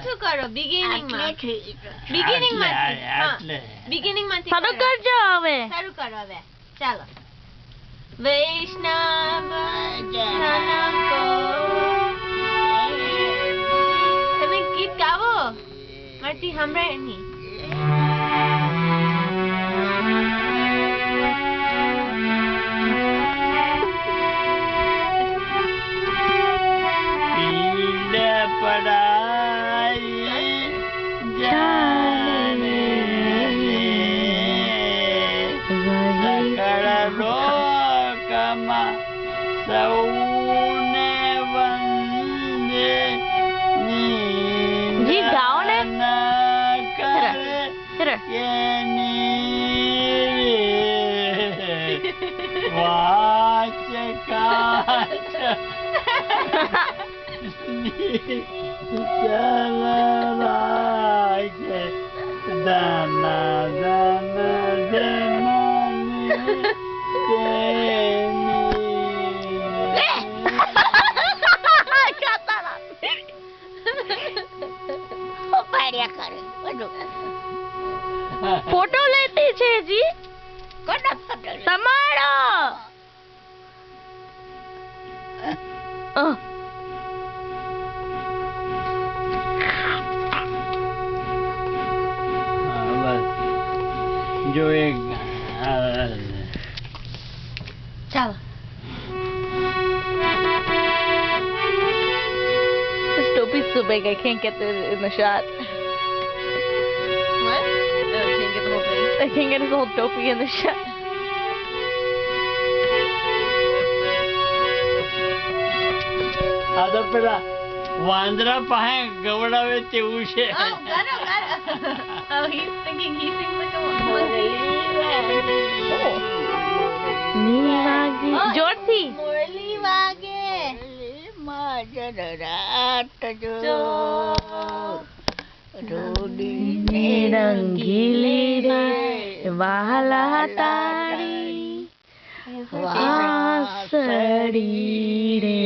શું કરો બિગિનિંગ માંથી શરૂ કરજો હવે શરૂ કરો હવે ચાલો વૈષ્ણવ જન કો તમે ગીત ગાવો મારથી સાંભળાય નહીં फोटो लेती छे जी कोना फोटो समारो जो एक चलो this topi's so big I can't get it in the shot. I can't get his whole dopey in the shot. આ તો પેલા વાંદરા પાસે ગવડાવે તેવું છે. Oh, got it. Oh, he's thinking he sings like a જોરથી મુરલી વાગે માજરાત જો રોડીને રંગીલી રે વાલા તારી વાસળી રે